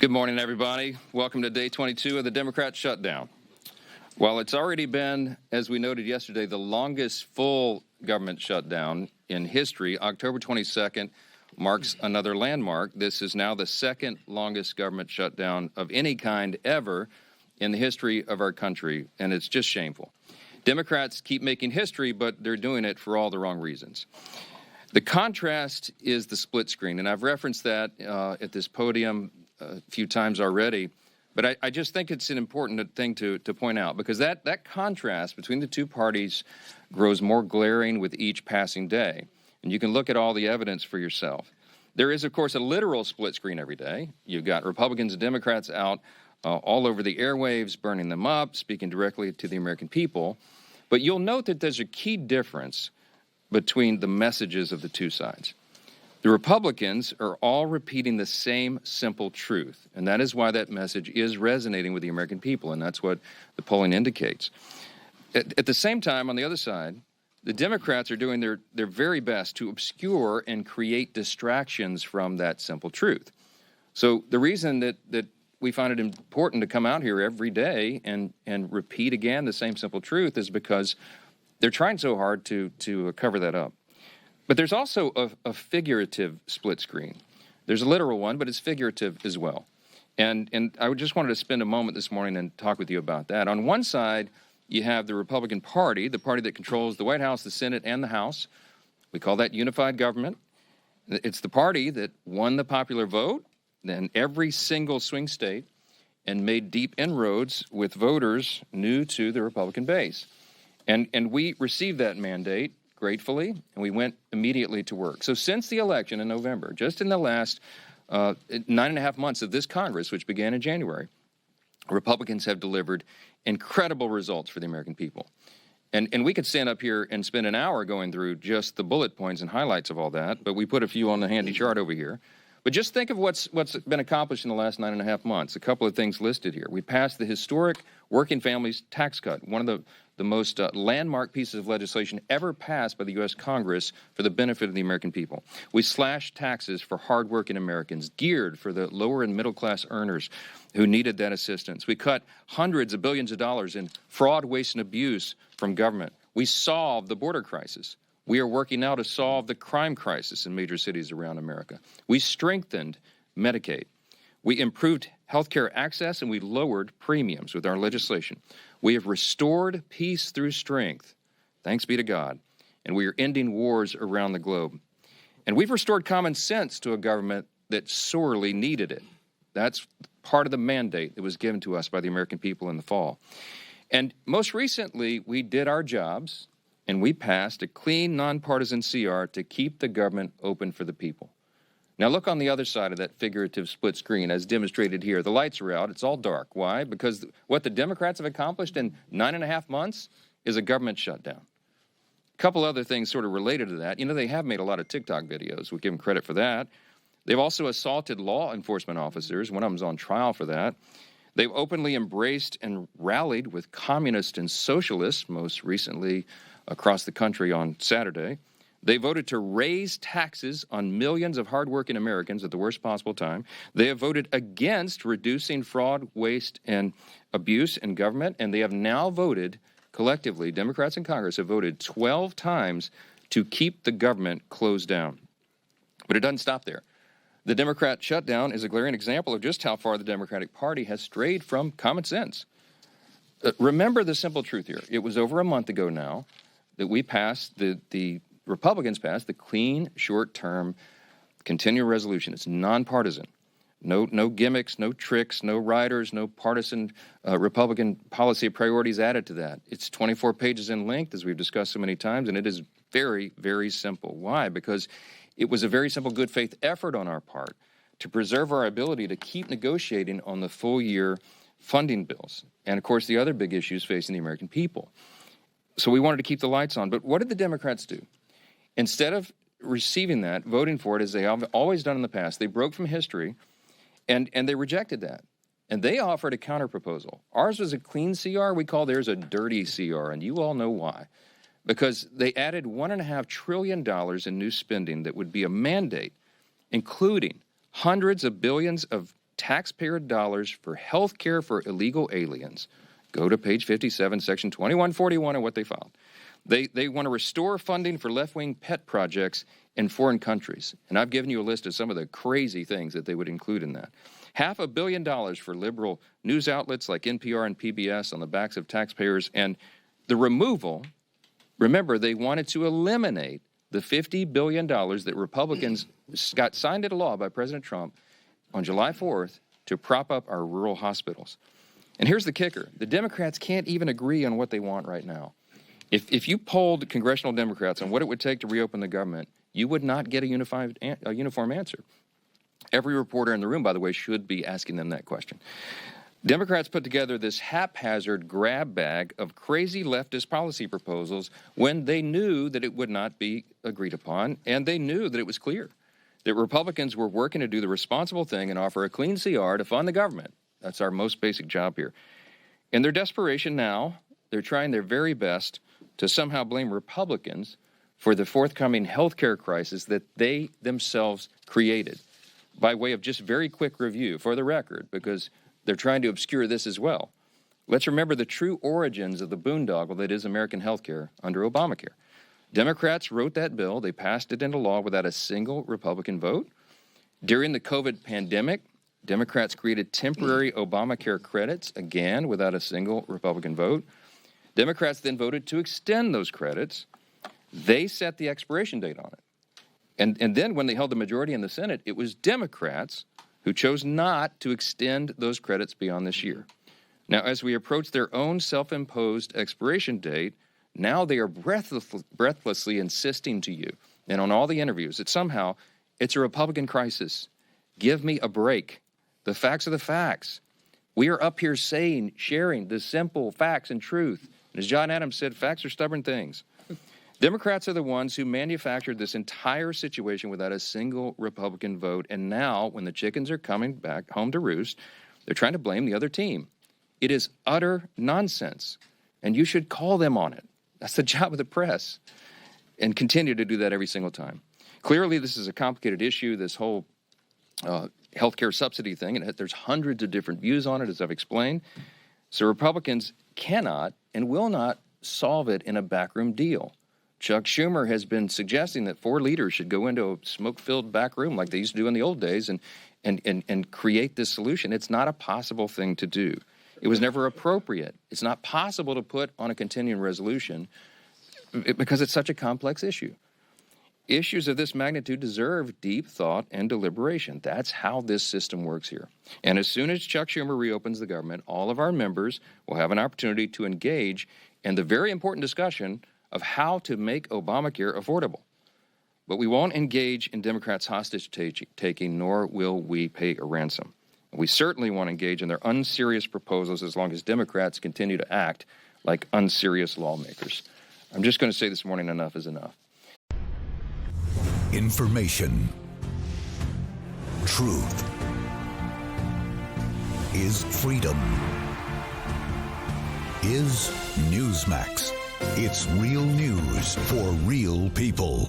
Good morning, everybody. Welcome to day 22 of the Democrat shutdown. While it's already been, as we noted yesterday, the longest full government shutdown in history, October 22nd marks another landmark. This is now the second longest government shutdown of any kind ever in the history of our country, and it's just shameful. Democrats keep making history, but they're doing it for all the wrong reasons. The contrast is the split screen, and I've referenced that at this podium a few times already, but I just think it's an important thing to point out, because that contrast between the two parties grows more glaring with each passing day, and you can look at all the evidence for yourself. There is, of course, a literal split screen every day. You've got Republicans and Democrats out all over the airwaves, burning them up, speaking directly to the American people, but you'll note that there's a key difference between the messages of the two sides. The Republicans are all repeating the same simple truth, and that is why that message is resonating with the American people, and that's what the polling indicates. At the same time, on the other side, the Democrats are doing their very best to obscure and create distractions from that simple truth. So the reason that we find it important to come out here every day and repeat again the same simple truth is because they're trying so hard to cover that up. But there's also a figurative split screen. There's a literal one, but it's figurative as well. And I just wanted to spend a moment this morning and talk with you about that. On one side, you have the Republican Party, the party that controls the White House, the Senate, and the House. We call that unified government. It's the party that won the popular vote in every single swing state and made deep inroads with voters new to the Republican base. And we received that mandate gratefully, and we went immediately to work. So since the election in November, just in the last 9.5 months of this Congress, which began in January, Republicans have delivered incredible results for the American people. And we could stand up here and spend an hour going through just the bullet points and highlights of all that, but we put a few on the handy chart over here. But just think of what's been accomplished in the last 9.5 months. A couple of things listed here. We passed the historic working families tax cut, one of the most landmark pieces of legislation ever passed by the U.S. Congress for the benefit of the American people. We slashed taxes for hardworking Americans, geared for the lower and middle class earners who needed that assistance. We cut hundreds of billions of dollars in fraud, waste, and abuse from government. We solved the border crisis. We are working now to solve the crime crisis in major cities around America. We strengthened Medicaid. We improved health care access, and we lowered premiums with our legislation. We have restored peace through strength, thanks be to God, and we are ending wars around the globe. And we've restored common sense to a government that sorely needed it. That's part of the mandate that was given to us by the American people in the fall. And most recently, we did our jobs, and we passed a clean, nonpartisan CR to keep the government open for the people. Now look on the other side of that figurative split screen as demonstrated here. The lights are out. It's all dark. Why? Because what the Democrats have accomplished in 9.5 months is a government shutdown. A couple other things sort of related to that. You know, they have made a lot of TikTok videos. We give them credit for that. They've also assaulted law enforcement officers. One of them's on trial for that. They've openly embraced and rallied with communists and socialists, most recently across the country on Saturday. They voted to raise taxes on millions of hardworking Americans at the worst possible time. They have voted against reducing fraud, waste, and abuse in government, and they have now voted, collectively, Democrats in Congress have voted 12 times to keep the government closed down. But it doesn't stop there. The Democrat shutdown is a glaring example of just how far the Democratic Party has strayed from common sense. Remember the simple truth here. It was over a month ago now that we passed the Republicans passed the clean, short-term, continuing resolution. It's nonpartisan. No gimmicks, no tricks, no riders, no partisan Republican policy priorities added to that. It's 24 pages in length, as we've discussed so many times, and it is very, very simple. Why? Because it was a very simple good faith effort on our part to preserve our ability to keep negotiating on the full-year funding bills. And, of course, the other big issues facing the American people. So we wanted to keep the lights on. But what did the Democrats do? Instead of receiving that, voting for it, as they have always done in the past, they broke from history, and they rejected that. And they offered a counterproposal. Ours was a clean CR. We call theirs a dirty CR, and you all know why. Because they added $1.5 trillion in new spending that would be a mandate, including hundreds of billions of taxpayer dollars for health care for illegal aliens. Go to page 57, section 2141 of what they filed. They want to restore funding for left-wing pet projects in foreign countries. And I've given you a list of some of the crazy things that they would include in that. $500 million for liberal news outlets like NPR and PBS on the backs of taxpayers. And the removal, remember, they wanted to eliminate the $50 billion that Republicans got signed into law by President Trump on July 4th to prop up our rural hospitals. And here's the kicker. The Democrats can't even agree on what they want right now. If you polled congressional Democrats on what it would take to reopen the government, you would not get a uniform answer. Every reporter in the room, by the way, should be asking them that question. Democrats put together this haphazard grab bag of crazy leftist policy proposals when they knew that it would not be agreed upon, and they knew that it was clear that Republicans were working to do the responsible thing and offer a clean CR to fund the government. That's our most basic job here. In their desperation now, they're trying their very best to somehow blame Republicans for the forthcoming health care crisis that they themselves created. By way of just very quick review, for the record, because they're trying to obscure this as well. Let's remember the true origins of the boondoggle that is American health care under Obamacare. Democrats wrote that bill. They passed it into law without a single Republican vote. During the COVID pandemic, Democrats created temporary Obamacare credits, again, without a single Republican vote. Democrats then voted to extend those credits. They set the expiration date on it. And then when they held the majority in the Senate, it was Democrats who chose not to extend those credits beyond this year. Now, as we approach their own self-imposed expiration date, now they are breathlessly insisting to you, and on all the interviews, that somehow it's a Republican crisis. Give me a break. The facts are the facts. We are up here sharing the simple facts and truth. And as John Adams said, facts are stubborn things. Democrats are the ones who manufactured this entire situation without a single Republican vote. And now, when the chickens are coming back home to roost, they're trying to blame the other team. It is utter nonsense. And you should call them on it. That's the job of the press. And continue to do that every single time. Clearly, this is a complicated issue, this whole healthcare subsidy thing. And there's hundreds of different views on it, as I've explained. So Republicans cannot and will not solve it in a backroom deal. Chuck Schumer has been suggesting that 4 leaders should go into a smoke-filled back room like they used to do in the old days and create this solution. It's not a possible thing to do. It was never appropriate. It's not possible to put on a continuing resolution because it's such a complex issue. Issues of this magnitude deserve deep thought and deliberation. That's how this system works here. And as soon as Chuck Schumer reopens the government, all of our members will have an opportunity to engage in the very important discussion of how to make Obamacare affordable. But we won't engage in Democrats' hostage-taking, nor will we pay a ransom. We certainly won't engage in their unserious proposals as long as Democrats continue to act like unserious lawmakers. I'm just going to say this morning, enough is enough. Information. Truth. Is freedom. Is Newsmax. It's real news for real people.